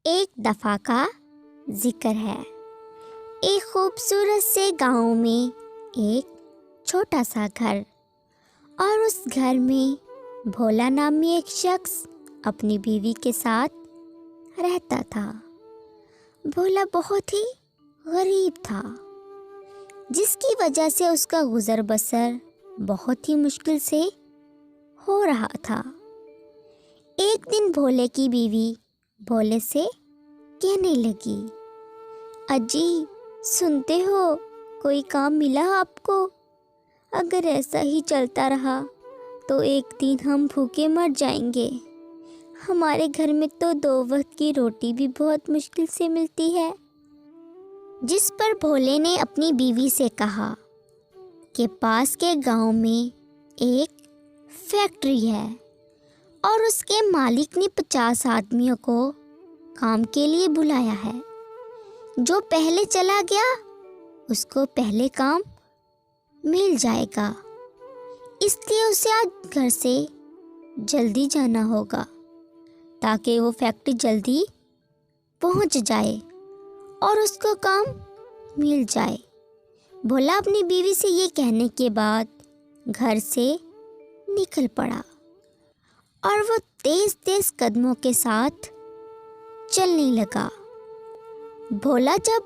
ایک دفعہ کا ذکر ہے۔ ایک خوبصورت سے گاؤں میں ایک چھوٹا سا گھر، اور اس گھر میں بھولا نامی ایک شخص اپنی بیوی کے ساتھ رہتا تھا۔ بھولا بہت ہی غریب تھا، جس کی وجہ سے اس کا گزر بسر بہت ہی مشکل سے ہو رہا تھا۔ ایک دن بھولے کی بیوی بھولے سے کہنے لگی، اجی سنتے ہو کوئی کام ملا آپ کو؟ اگر ایسا ہی چلتا رہا تو ایک دن ہم بھوکے مر جائیں گے۔ ہمارے گھر میں تو 2 وقت کی روٹی بھی بہت مشکل سے ملتی ہے۔ جس پر بھولے نے اپنی بیوی سے کہا کہ پاس کے گاؤں میں ایک فیکٹری ہے اور اس کے مالک نے 50 آدمیوں کو کام کے لیے بلایا ہے۔ جو پہلے چلا گیا اس کو پہلے کام مل جائے گا، اس لیے اسے آج گھر سے جلدی جانا ہوگا تاکہ وہ فیکٹری جلدی پہنچ جائے اور اس کو کام مل جائے۔ بھولا اپنی بیوی سے یہ کہنے کے بعد گھر سے نکل پڑا اور وہ تیز تیز قدموں کے ساتھ چلنے لگا۔ بھولا جب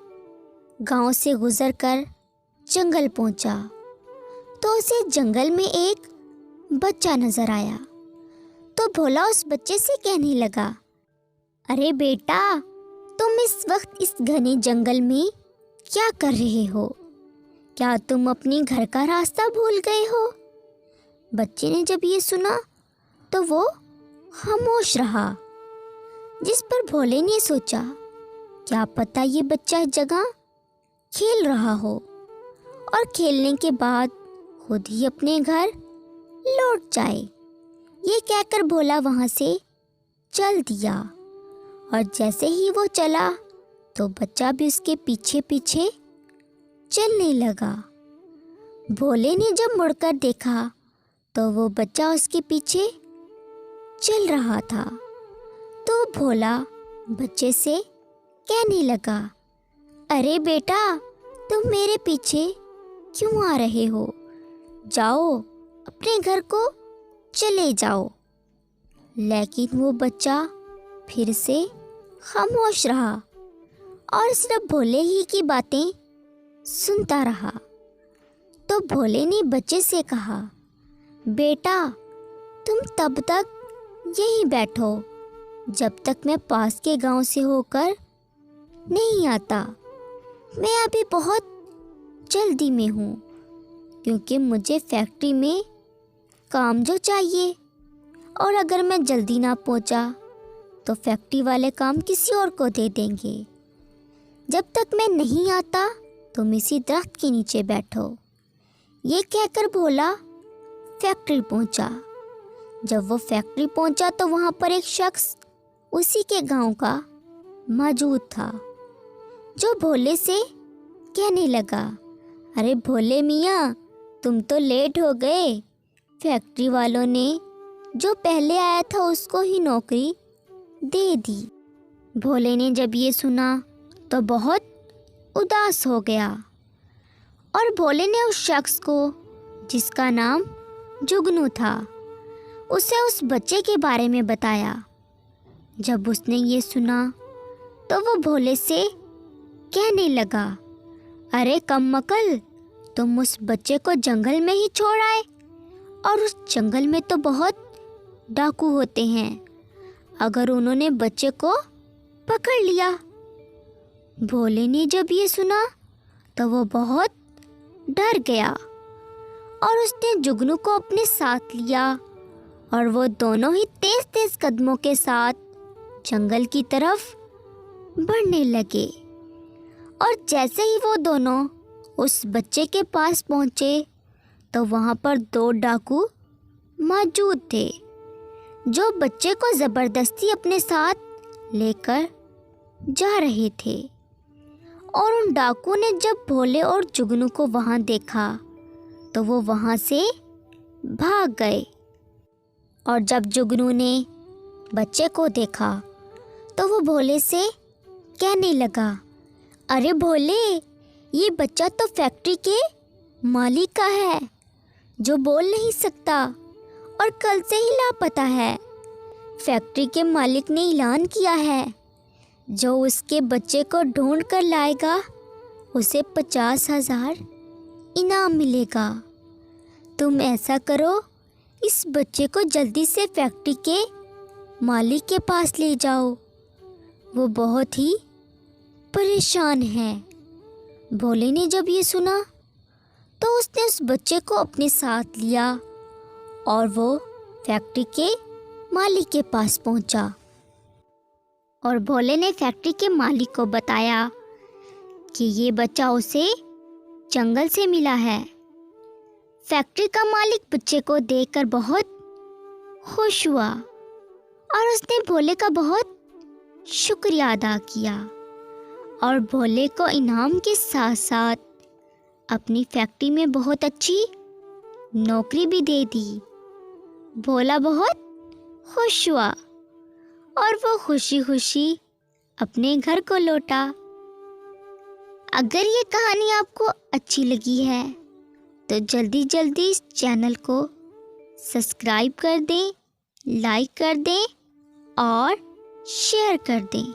گاؤں سے گزر کر جنگل پہنچا تو اسے جنگل میں ایک بچہ نظر آیا، تو بھولا اس بچے سے کہنے لگا، ارے بیٹا، تم اس وقت اس گھنے جنگل میں کیا کر رہے ہو؟ کیا تم اپنی گھر کا راستہ بھول گئے ہو؟ بچے نے جب یہ سنا تو وہ خاموش رہا، جس پر بھولے نے سوچا کیا پتہ یہ بچہ اس جگہ کھیل رہا ہو اور کھیلنے کے بعد خود ہی اپنے گھر لوٹ جائے۔ یہ کہہ کر بھولا وہاں سے چل دیا، اور جیسے ہی وہ چلا تو بچہ بھی اس کے پیچھے پیچھے چلنے لگا۔ بھولے نے جب مڑ کر دیکھا تو وہ بچہ اس کے پیچھے چل رہا تھا، تو بھولا بچے سے کہنے لگا، ارے بیٹا، تم میرے پیچھے کیوں آ رہے ہو؟ جاؤ اپنے گھر کو چلے جاؤ۔ لیکن وہ بچہ پھر سے خاموش رہا اور صرف بھولے ہی کی باتیں سنتا رہا۔ تو بھولے نے بچے سے کہا، بیٹا، تم تب تک یہیں بیٹھو جب تک میں پاس کے گاؤں سے ہو کر نہیں آتا۔ میں ابھی بہت جلدی میں ہوں، کیونکہ مجھے فیکٹری میں کام جو چاہیے، اور اگر میں جلدی نہ پہنچا تو فیکٹری والے کام کسی اور کو دے دیں گے۔ جب تک میں نہیں آتا تم اسی درخت کے نیچے بیٹھو۔ یہ کہہ کر بھولا فیکٹری پہنچا۔ جب وہ فیکٹری پہنچا تو وہاں پر ایک شخص اسی کے گاؤں کا موجود تھا، جو بھولے سے کہنے لگا، ارے بھولے میاں، تم تو لیٹ ہو گئے۔ فیکٹری والوں نے جو پہلے آیا تھا اس کو ہی نوکری دے دی۔ بھولے نے جب یہ سنا تو بہت اداس ہو گیا، اور بھولے نے اس شخص کو، جس کا نام جگنو تھا، اسے اس بچے کے بارے میں بتایا۔ جب اس نے یہ سنا تو وہ بھولے سے کہنے لگا، ارے کم عقل، تم اس بچے کو جنگل میں ہی چھوڑ آئے، اور اس جنگل میں تو بہت ڈاکو ہوتے ہیں، اگر انہوں نے بچے کو پکڑ لیا۔ بھولے نے جب یہ سنا تو وہ بہت ڈر گیا، اور اس نے جگنو کو اپنے ساتھ لیا، اور وہ دونوں ہی تیز تیز قدموں کے ساتھ جنگل کی طرف بڑھنے لگے۔ اور جیسے ہی وہ دونوں اس بچے کے پاس پہنچے تو وہاں پر 2 ڈاکو موجود تھے، جو بچے کو زبردستی اپنے ساتھ لے کر جا رہے تھے۔ اور ان ڈاکو نے جب بھولے اور جگنو کو وہاں دیکھا تو وہ وہاں سے بھاگ گئے، اور جب جگنو نے بچے کو دیکھا تو وہ بھولے سے کہنے لگا، ارے بھولے، یہ بچہ تو فیکٹری کے مالک کا ہے جو بول نہیں سکتا اور کل سے ہی لاپتہ ہے۔ فیکٹری کے مالک نے اعلان کیا ہے جو اس کے بچے کو ڈھونڈ کر لائے گا اسے 50,000 انعام ملے گا۔ تم ایسا کرو، اس بچے کو جلدی سے فیکٹری کے مالک کے پاس لے جاؤ، وہ بہت ہی پریشان ہے۔ بھولے نے جب یہ سنا تو اس نے اس بچے کو اپنے ساتھ لیا اور وہ فیکٹری کے مالک کے پاس پہنچا، اور بھولے نے فیکٹری کے مالک کو بتایا کہ یہ بچہ اسے جنگل سے ملا ہے۔ فیکٹری کا مالک بچے کو دیکھ کر بہت خوش ہوا اور اس نے بھولے کا بہت شکریہ ادا کیا اور بھولے کو انعام کے ساتھ ساتھ اپنی فیکٹری میں بہت اچھی نوکری بھی دے دی۔ بھولا بہت خوش ہوا اور وہ خوشی خوشی اپنے گھر کو لوٹا۔ اگر یہ کہانی آپ کو اچھی لگی ہے تو جلدی جلدی اس چینل کو سبسکرائب کر دیں، لائک کر دیں اور شیئر کر دیں۔